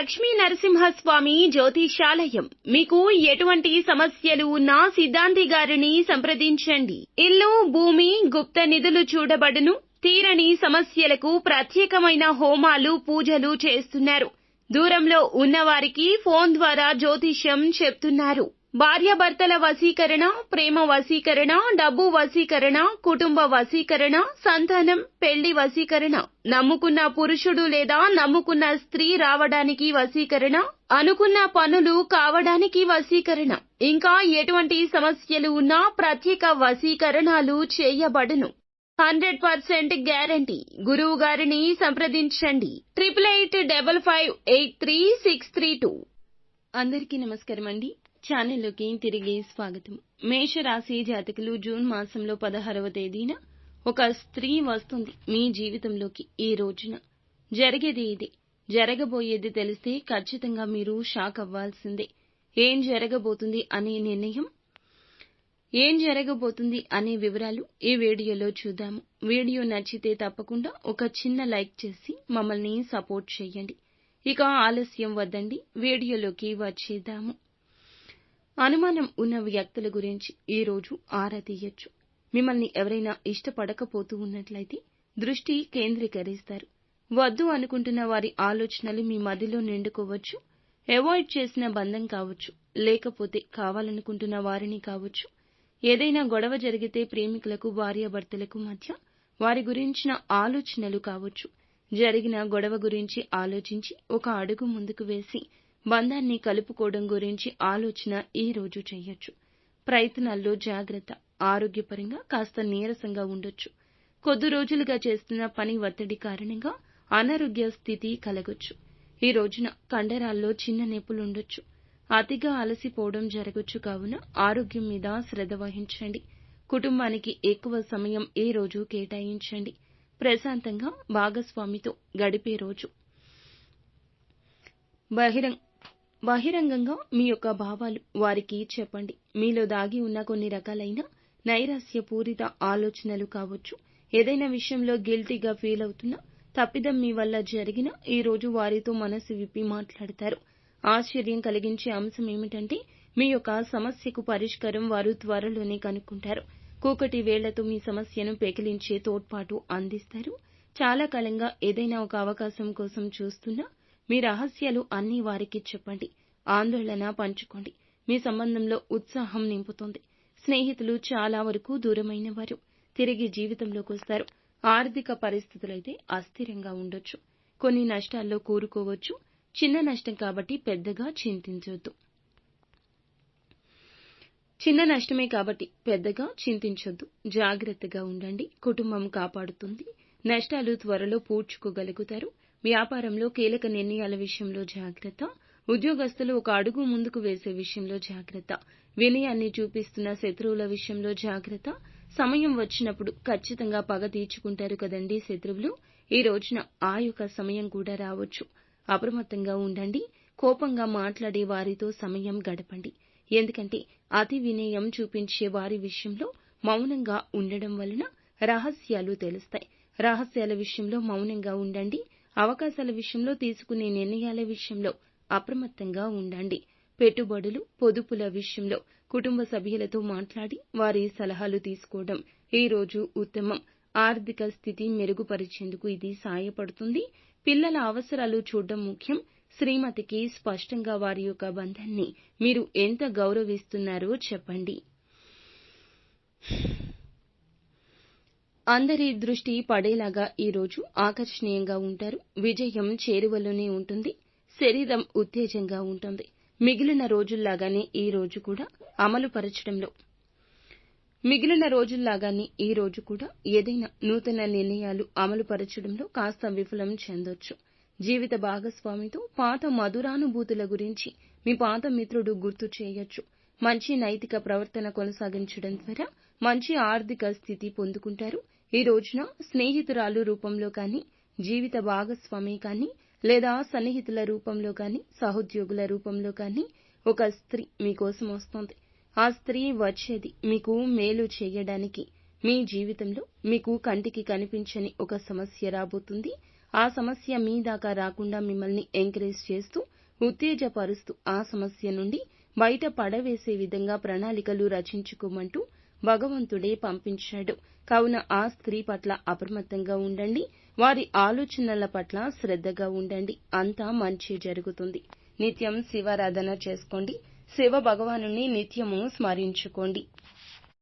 లక్ష్మీ నరసింహస్వామి జ్యోతిషాలయం. మీకు ఎటువంటి సమస్యలు ఉన్నా సిద్ధాంతి గారిని సంప్రదించండి. ఇల్లు, భూమి, గుప్త నిధులు చూడబడును. తీరని సమస్యలకు ప్రత్యేకమైన హోమాలు, పూజలు చేస్తున్నారు. దూరంలో ఉన్నవారికి ఫోన్ ద్వారా జ్యోతిష్యం చెప్తున్నారు. భార్యాభర్తల వశీకరణ, ప్రేమ వశీకరణ, డబ్బు వశీకరణ, కుటుంబ వశీకరణ, సంతానం, పెళ్లి వశీకరణ, నమ్ముకున్న పురుషుడు లేదా నమ్ముకున్న స్త్రీ రావడానికి వశీకరణ, అనుకున్న పనులు కావడానికి వశీకరణ, ఇంకా ఎటువంటి సమస్యలు ఉన్నా ప్రత్యేక వశీకరణాలు చేయబడును. 100% గ్యారంటీ. గురువు గారిని సంప్రదించండి. 8855583632. అందరికీ నమస్కారం అండి. ఛానల్లోకి తిరిగి స్వాగతం. మేషరాశి జాతకులు జూన్ మాసంలో 16వ తేదీన ఒక స్త్రీ వస్తుంది మీ జీవితంలోకి. ఈ రోజున జరిగేది ఇదే. జరగబోయేది తెలిస్తే ఖచ్చితంగా మీరు షాక్ అవ్వాల్సిందే. ఏం జరగబోతుంది అనే వివరాలు ఈ వీడియోలో చూద్దాము. వీడియో నచ్చితే తప్పకుండా ఒక చిన్న లైక్ చేసి మమ్మల్ని సపోర్ట్ చేయండి. ఇక ఆలస్యం వద్దండి, వీడియోలోకి వచ్చేద్దాము. అనుమానం ఉన్న వ్యక్తుల గురించి ఈ రోజు ఆరా తీయొచ్చు. మిమ్మల్ని ఎవరైనా ఇష్టపడకపోతూ ఉన్నట్లయితే దృష్టి కేంద్రీకరిస్తారు. వద్దు అనుకుంటున్న వారి ఆలోచనలు మీ మదిలో నిండుకోవచ్చు. అవాయిడ్ చేసిన బంధం కావచ్చు, లేకపోతే కావాలనుకుంటున్న వారిని కావచ్చు. ఏదైనా గొడవ జరిగితే ప్రేమికులకు, భార్యాభర్తలకు మధ్య వారి గురించిన ఆలోచనలు కావచ్చు. జరిగిన గొడవ గురించి ఆలోచించి ఒక అడుగు ముందుకు వేసి బంధాన్ని కలుపుకోవడం గురించి ఆలోచన ఈ రోజు చేయొచ్చు. ప్రయత్నాల్లో జాగ్రత్త. ఆరోగ్యపరంగా కాస్త నీరసంగా ఉండొచ్చు. కొద్ది రోజులుగా చేస్తున్న పని ఒత్తిడి కారణంగా అనారోగ్య స్థితి కలగొచ్చు. ఈ రోజున కండరాల్లో చిన్న నొప్పులుండొచ్చు. అతిగా అలసిపోవడం జరగొచ్చు. కావున ఆరోగ్యం మీద శ్రద్ధ వహించండి. కుటుంబానికి ఎక్కువ సమయం ఈ రోజు కేటాయించండి. ప్రశాంతంగా భాగస్వామితో గడిపే రోజు. బహిరంగంగా మీ యొక్క భావాలు వారికి చెప్పండి. మీలో దాగి ఉన్న కొన్ని రకాలైన నైరాస్యపూరిత ఆలోచనలు కావచ్చు. ఏదైనా విషయంలో గిల్టీగా ఫీల్ అవుతున్నా, తప్పిదం మీ వల్ల జరిగినా ఈ రోజు వారితో మనసు విప్పి మాట్లాడతారు. ఆశ్చర్యం కలిగించే అంశం ఏమిటంటే మీ యొక్క సమస్యకు పరిష్కారం వారు త్వరలోనే కనుక్కుంటారు. కూకటి వేళ్లతో మీ సమస్యను పెకిలించే తోడ్పాటు అందిస్తారు. చాలా కాలంగా ఏదైనా ఒక అవకాశం కోసం చూస్తున్నా మీ రహస్యాలు అన్నీ వారికి చెప్పండి. ఆందోళన పంచుకోండి. మీ సంబంధంలో ఉత్సాహం నింపుతుంది. స్నేహితులు చాలా వరకు దూరమైన వారు తిరిగి జీవితంలోకి వస్తారు. ఆర్థిక పరిస్థితులైతే అస్థిరంగా ఉండొచ్చు. కొన్ని నష్టాల్లో కూరుకోవచ్చు. చిన్న నష్టం కాబట్టి పెద్దగా చింతించొద్దు. జాగ్రత్తగా ఉండండి. కుటుంబం కాపాడుతుంది. నష్టాలు త్వరలో పూడ్చుకోగలుగుతారు. వ్యాపారంలో కీలక నిర్ణయాల విషయంలో జాగ్రత్త. ఉద్యోగస్తులు ఒక అడుగు ముందుకు వేసే విషయంలో జాగ్రత్త. వినయాన్ని చూపిస్తున్న శత్రువుల విషయంలో జాగ్రత్త. సమయం వచ్చినప్పుడు ఖచ్చితంగా పగ తీర్చుకుంటారు కదండి శత్రువులు. ఈ రోజున ఆ యొక్క సమయం కూడా రావచ్చు. అప్రమత్తంగా ఉండండి. కోపంగా మాట్లాడే వారితో సమయం గడపండి. ఎందుకంటే అతి వినయం చూపించే వారి విషయంలో మౌనంగా ఉండడం వలన రహస్యాలు తెలుస్తాయి. రహస్యాల విషయంలో మౌనంగా ఉండండి. అవకాశాల విషయంలో, తీసుకునే నిర్ణయాల విషయంలో అప్రమత్తంగా ఉండండి. పెట్టుబడులు, పొదుపుల విషయంలో కుటుంబ సభ్యులతో మాట్లాడి వారి సలహాలు తీసుకోవడం ఈ రోజు ఉత్తమం. ఆర్థిక స్థితి మెరుగుపరిచేందుకు ఇది సాయపడుతుంది. పిల్లల అవసరాలు చూడడం ముఖ్యం. శ్రీమతికి స్పష్టంగా వారి యొక్క బంధాన్ని మీరు ఎంత గౌరవిస్తున్నారో చెప్పండి. అందరి దృష్టి పడేలాగా ఈ రోజు ఆకర్షణీయంగా ఉంటారు. విజయం చేరువలోనే ఉంటుంది. శరీరం ఉత్తేజంగా ఉంటుంది. మిగిలిన రోజుల్లాగానే ఈ రోజు కూడా ఏదైనా నూతన నిర్ణయాలు అమలుపరచడంలో కాస్త విఫలం చెందొచ్చు. జీవిత భాగస్వామితో పాత మధురానుభూతుల గురించి మీ పాత మిత్రుడు గుర్తు చేయొచ్చు. మంచి నైతిక ప్రవర్తన కొనసాగించడం ద్వారా మంచి ఆర్థిక స్థితి పొందుకుంటారు. ఈ రోజున స్నేహితురాలు రూపంలో కానీ, జీవిత భాగస్వామి కానీ, లేదా సన్నిహితుల రూపంలో కానీ, సహోద్యోగుల రూపంలో కానీ ఒక స్త్రీ మీకోసం వస్తోంది. ఆ స్త్రీ వచ్చేది మీకు మేలు చేయడానికి. మీ జీవితంలో మీకు కంటికి కనిపించని ఒక సమస్య రాబోతుంది. ఆ సమస్య మీ దాకా రాకుండా మిమ్మల్ని ఎంకరేజ్ చేస్తూ ఉత్తేజపరుస్తూ ఆ సమస్య నుండి బయట పడవేసే విధంగా ప్రణాళికలు రచించుకోమంటూ భగవంతుడే పంపించాడు. కావున ఆ స్త్రీ పట్ల అప్రమత్తంగా ఉండండి. వారి ఆలోచనల పట్ల శ్రద్ధగా ఉండండి. అంతా మంచి జరుగుతుంది. నిత్యం శివారాధన చేసుకోండి. శివ భగవానుని నిత్యము స్మరించుకోండి.